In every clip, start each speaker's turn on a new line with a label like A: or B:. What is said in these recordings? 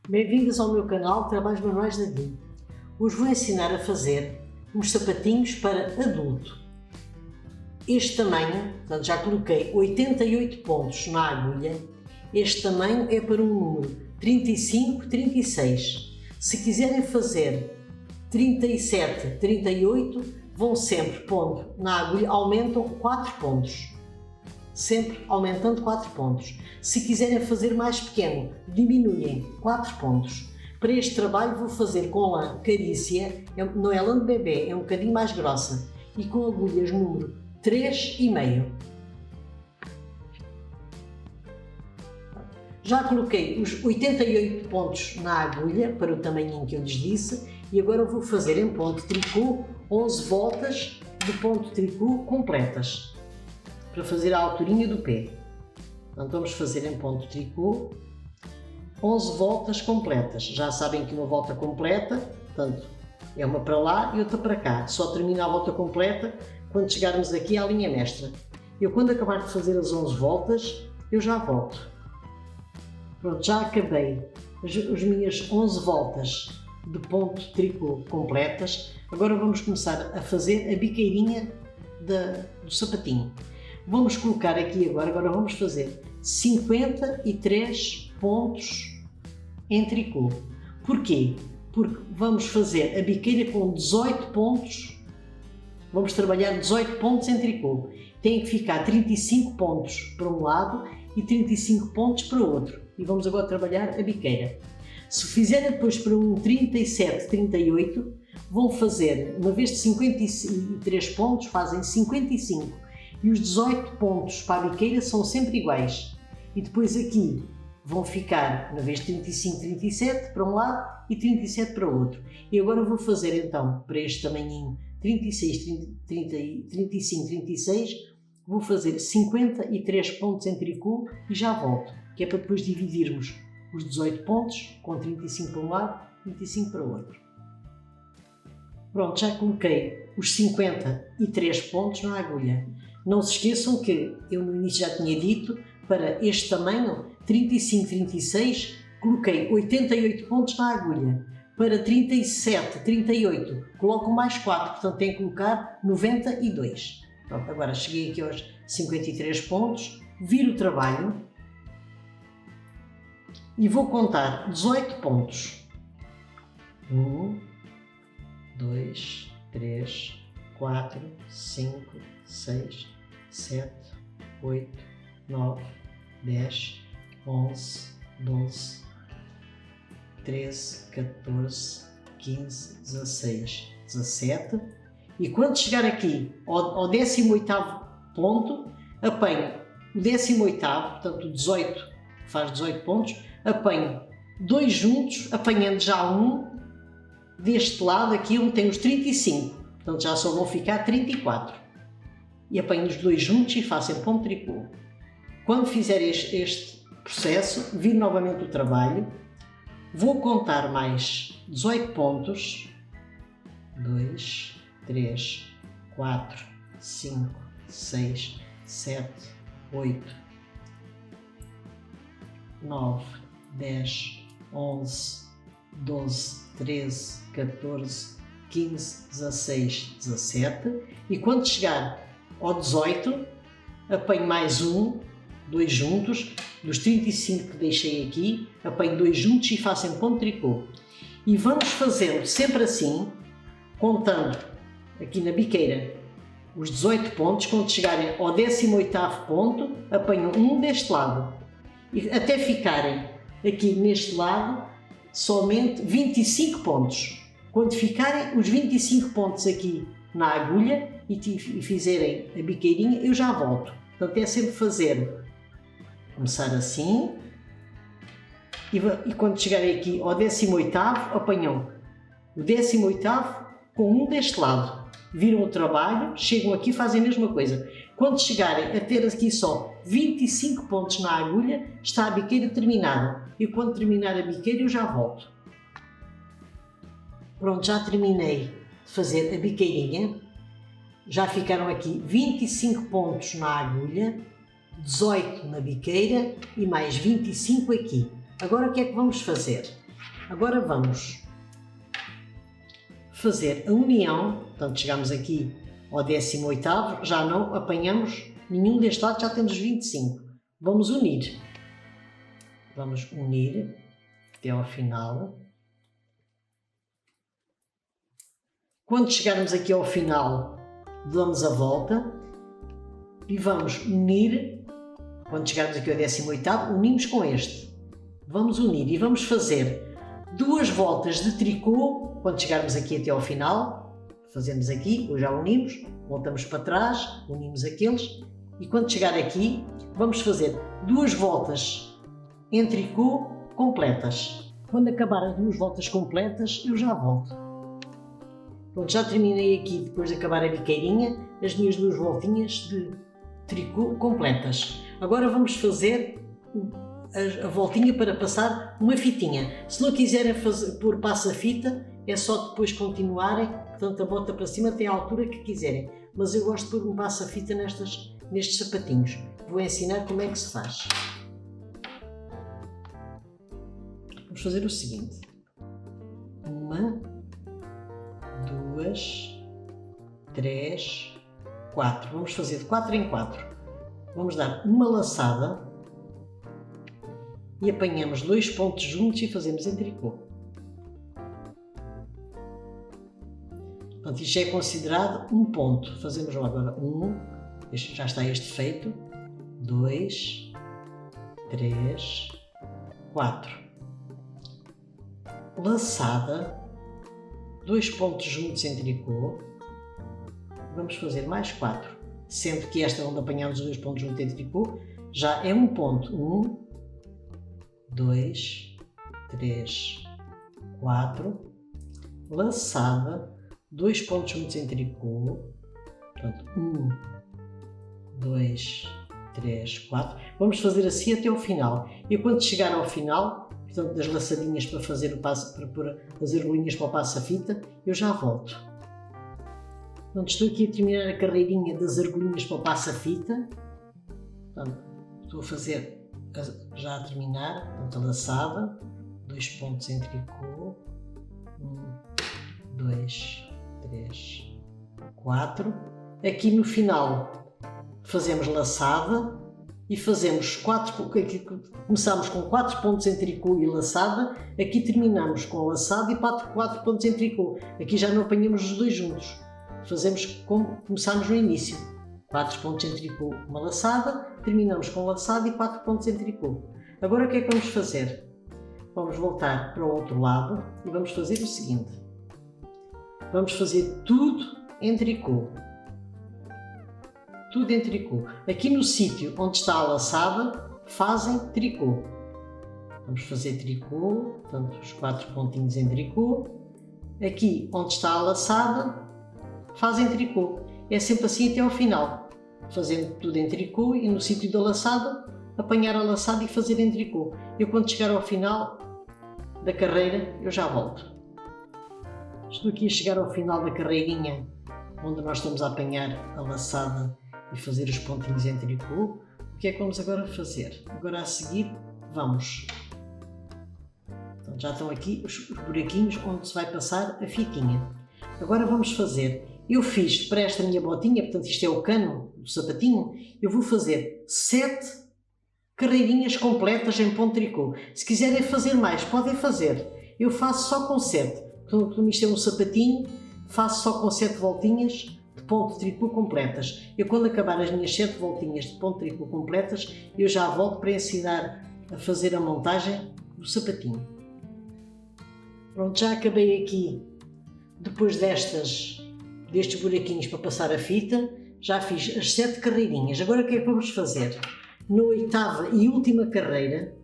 A: Bem-vindos ao meu canal Trabalhos Manuais da DIN. Hoje vou ensinar a fazer uns sapatinhos para adulto. Este tamanho, portanto já coloquei 88 pontos na agulha, este tamanho é para um número 35, 36. Se quiserem fazer 37, 38, vão sempre pondo na agulha, aumentam 4 pontos. Sempre aumentando 4 pontos. Se quiserem fazer mais pequeno, diminuem 4 pontos. Para este trabalho vou fazer com lã carícia, não é lã de bebê, é um bocadinho mais grossa, e com agulhas número 3,5. Já coloquei os 88 pontos na agulha, para o tamanhinho que eu lhes disse, e agora vou fazer em ponto tricô 11 voltas de ponto tricô completas, para fazer a alturinha do pé. Então vamos fazer em ponto tricô 11 voltas completas. Já sabem que uma volta completa, portanto, é uma para lá e outra para cá. Só termina a volta completa quando chegarmos aqui à linha mestra. Eu, quando acabar de fazer as 11 voltas, eu já volto. Pronto, já acabei as minhas 11 voltas de ponto tricô completas. Agora vamos começar a fazer a biqueirinha do sapatinho. Vamos colocar aqui agora vamos fazer 53 pontos em tricô. Porquê? Porque vamos fazer a biqueira com 18 pontos, vamos trabalhar 18 pontos em tricô. Tem que ficar 35 pontos para um lado e 35 pontos para o outro. E vamos agora trabalhar a biqueira. Se fizerem depois para um 37, 38, vão fazer, uma vez de 53 pontos, fazem 55. E os 18 pontos para a biqueira são sempre iguais. E depois aqui vão ficar, uma vez de 35, 37 para um lado e 37 para o outro. E agora vou fazer então, para este tamanhinho 36, 35, 36, vou fazer 53 pontos em tricô e já volto. Que é para depois dividirmos os 18 pontos com 35 para um lado e 35 para o outro. Pronto, já coloquei os 53 pontos na agulha. Não se esqueçam que eu no início já tinha dito, para este tamanho, 35, 36, coloquei 88 pontos na agulha. Para 37, 38, coloco mais 4, portanto tenho que colocar 92. Pronto, agora cheguei aqui aos 53 pontos, viro o trabalho e vou contar 18 pontos. 1, 2, 3, 4, 5, 6, 7, 8, 9, 10, 11, 12, 13, 14, 15, 16, 17. E quando chegar aqui ao 18º ponto, apanho o 18º, portanto o 18, faz 18 pontos, apanho dois juntos, apanhando já um deste lado, aqui onde tem os 35, portanto já só vão ficar 34. E apanho os dois juntos e faço em ponto tricô. Quando fizer este processo, viro novamente o trabalho, vou contar mais 18 pontos, 2, 3, 4, 5, 6, 7, 8, 9, 10, 11, 12, 13, 14, 15, 16, 17 e quando chegar ao 18 apanho mais dois juntos, dos 35 que deixei aqui, apanho dois juntos e faço em ponto tricô. E vamos fazendo sempre assim, contando aqui na biqueira os 18 pontos, quando chegarem ao 18º ponto, apanham um deste lado, e até ficarem aqui neste lado somente 25 pontos. Quando ficarem os 25 pontos aqui na agulha e fizerem a biqueirinha, eu já volto. Portanto, é sempre começar assim e quando chegarem aqui ao 18º, apanham o 18º com um deste lado. Viram o trabalho, chegam aqui e fazem a mesma coisa. Quando chegarem a ter aqui só 25 pontos na agulha, está a biqueira terminada. E quando terminar a biqueira, eu já volto. Pronto, já terminei de fazer a biqueirinha. Já ficaram aqui 25 pontos na agulha, 18 na biqueira e mais 25 aqui. Agora o que é que vamos fazer? Agora vamos fazer a união, portanto chegamos aqui ao 18º, já não apanhamos nenhum deste lado, já temos 25. Vamos unir. Vamos unir até ao final. Quando chegarmos aqui ao final, damos a volta e vamos unir. Quando chegarmos aqui ao 18º, unimos com este. Vamos unir e vamos fazer 2 voltas de tricô. Quando chegarmos aqui até ao final, fazemos aqui, ou já unimos, voltamos para trás, unimos aqueles, e quando chegar aqui, vamos fazer 2 voltas em tricô completas. Quando acabar as 2 voltas completas, eu já volto. Pronto, já terminei aqui, depois de acabar a biqueirinha, as minhas 2 voltinhas de tricô completas. Agora vamos fazer a voltinha para passar uma fitinha. Se não quiserem pôr passa-fita, é só depois continuarem, portanto a bota para cima até à altura que quiserem. Mas eu gosto de pôr um passa-fita nestes sapatinhos. Vou ensinar como é que se faz. Vamos fazer o seguinte. 1, 2, 3, 4. Vamos fazer de 4 em 4. Vamos dar uma laçada e apanhamos 2 pontos juntos e fazemos em tricô. Portanto, isto é considerado um ponto. Fazemos agora 1, já está este feito, 2, 3, 4. Laçada, 2 pontos juntos em tricô, vamos fazer mais 4, sendo que esta onde apanhamos os 2 pontos juntos em tricô já é um ponto. 1, 2, 3, 4, laçada, 2 pontos juntos em tricô, portanto 1, 2, 3, 4, vamos fazer assim até ao final. E quando chegar ao final, portanto das laçadinhas para fazer para pôr as argolinhas para o passa-fita, eu já volto. Portanto, estou aqui a terminar a carreirinha das argolinhas para o passa-fita, portanto, estou a fazer já a terminar, portanto, a laçada, 2 pontos em tricô, 1, 2, 3, 4. Aqui no final fazemos laçada e fazemos 4, começamos com 4 pontos em tricô e laçada, aqui terminamos com laçada e 4 pontos em tricô. Aqui já não apanhamos os 2 juntos, fazemos como começámos no início. 4 pontos em tricô, uma laçada, terminamos com laçada e 4 pontos em tricô. Agora o que é que vamos fazer? Vamos voltar para o outro lado e vamos fazer o seguinte. Vamos fazer tudo em tricô. Tudo em tricô. Aqui no sítio onde está a laçada, fazem tricô. Vamos fazer tricô, portanto os 4 pontinhos em tricô. Aqui onde está a laçada, fazem tricô. É sempre assim até ao final. Fazendo tudo em tricô e no sítio da laçada, apanhar a laçada e fazer em tricô. Eu quando chegar ao final da carreira, eu já volto. Estou aqui a chegar ao final da carreirinha, onde nós estamos a apanhar a laçada e fazer os pontinhos em tricô. O que é que vamos agora fazer? Agora a seguir vamos. Então, já estão aqui os buraquinhos onde se vai passar a fitinha. Agora vamos fazer. Eu fiz para esta minha botinha, portanto isto é o cano do sapatinho, eu vou fazer 7 carreirinhas completas em ponto tricô. Se quiserem fazer mais, podem fazer. Eu faço só com 7. Portanto, como isto é um sapatinho, faço só com 7 voltinhas de ponto tricô completas. Eu quando acabar as minhas 7 voltinhas de ponto tricô completas, eu já volto para ensinar a fazer a montagem do sapatinho. Pronto, já acabei aqui, depois destes buraquinhos para passar a fita, já fiz as 7 carreirinhas. Agora o que é que vamos fazer? Na 8ª e última carreira,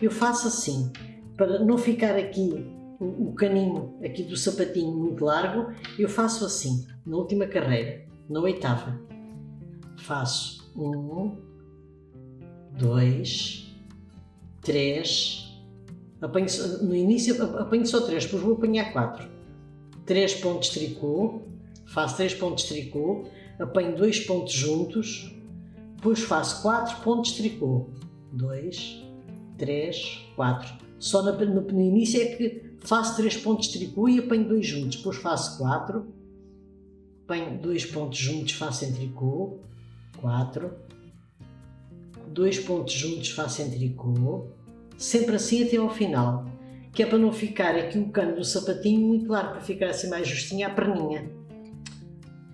A: eu faço assim, para não ficar aqui o caninho aqui do sapatinho muito largo, eu faço assim, na última carreira, na 8ª. Faço 1, 2, 3, no início apanho só 3, depois vou apanhar 4. 3 pontos de tricô, faço 3 pontos de tricô, apanho 2 pontos juntos, depois faço 4 pontos de tricô, 2, 3, 4. Só no início é que faço 3 pontos de tricô e apanho 2 juntos, depois faço 4, apanho 2 pontos juntos, faço em tricô, 4, 2 pontos juntos, faço em tricô, sempre assim até ao final, que é para não ficar aqui o cano do sapatinho muito largo, para ficar assim mais justinha a perninha.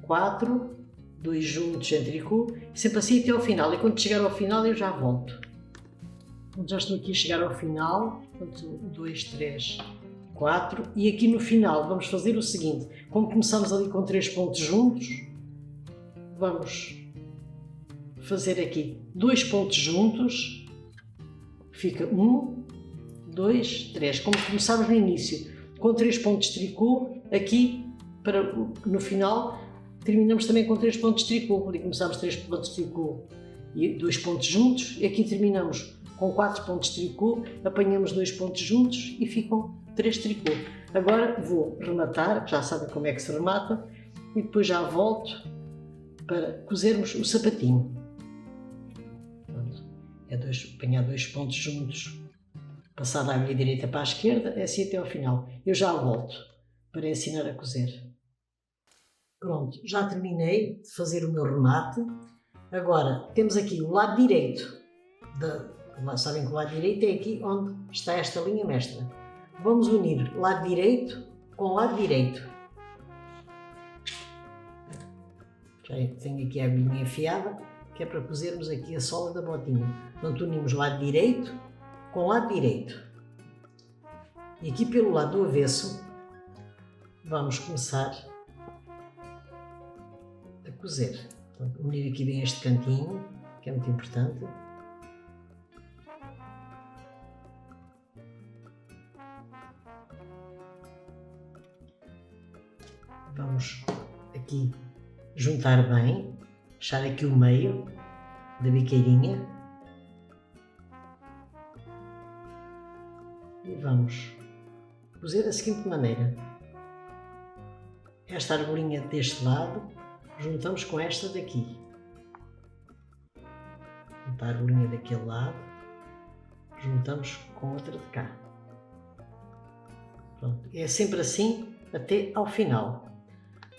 A: 4, 2 juntos em tricô, sempre assim até ao final, e quando chegar ao final eu já volto. Então, já estou aqui a chegar ao final, portanto 2, 3, 4, e aqui no final vamos fazer o seguinte, como começamos ali com 3 pontos juntos, vamos fazer aqui 2 pontos juntos, fica 1, 2, 3, como começámos no início, com 3 pontos de tricô, aqui para, no final terminamos também com 3 pontos de tricô, ali começámos 3 pontos de tricô e 2 pontos juntos, e aqui terminamos com 4 pontos de tricô, apanhamos 2 pontos juntos e ficam 3 tricô. Agora vou rematar, já sabem como é que se remata, e depois já volto para cozermos o sapatinho. Pronto. É apanhar 2 pontos juntos, passar da agulha direita para a esquerda, é assim até ao final. Eu já volto para ensinar a cozer. Pronto, já terminei de fazer o meu remate. Agora temos aqui o lado direito. Sabem que o lado direito é aqui onde está esta linha mestra. Vamos unir lado direito com lado direito. Já tenho aqui a agulhinha afiada, que é para cozermos aqui a sola da botinha. Portanto, unimos lado direito com lado direito. E aqui pelo lado do avesso, vamos começar a cozer. Portanto, unir aqui bem este cantinho, que é muito importante. Vamos aqui juntar bem, deixar aqui o meio da biqueirinha e vamos cozer da seguinte maneira. Esta argolinha deste lado juntamos com esta daqui. A argolinha daquele lado juntamos com outra de cá. Pronto, é sempre assim até ao final.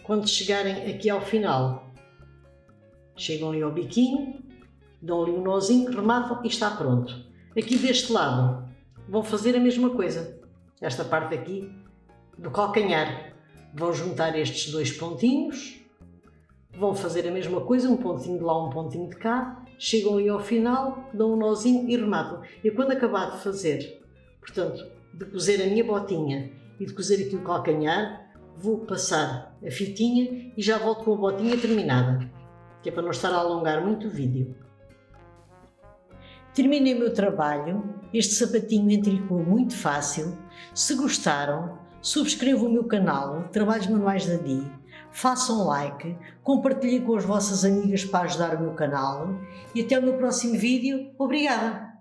A: Quando chegarem aqui ao final, chegam ali ao biquinho, dão-lhe um nozinho, rematam e está pronto. Aqui deste lado vão fazer a mesma coisa. Esta parte aqui do calcanhar. Vão juntar estes 2 pontinhos, vão fazer a mesma coisa, um pontinho de lá, um pontinho de cá, chegam ali ao final, dão um nozinho e rematam. E quando acabar de fazer, portanto, de cozer a minha botinha e de cozer aqui o calcanhar, vou passar a fitinha e já volto com a botinha terminada, que é para não estar a alongar muito o vídeo. Terminei o meu trabalho, este sapatinho em tricô muito fácil. Se gostaram, subscrevam o meu canal Trabalhos Manuais da Di, façam like, compartilhem com as vossas amigas para ajudar o meu canal e até o meu próximo vídeo. Obrigada!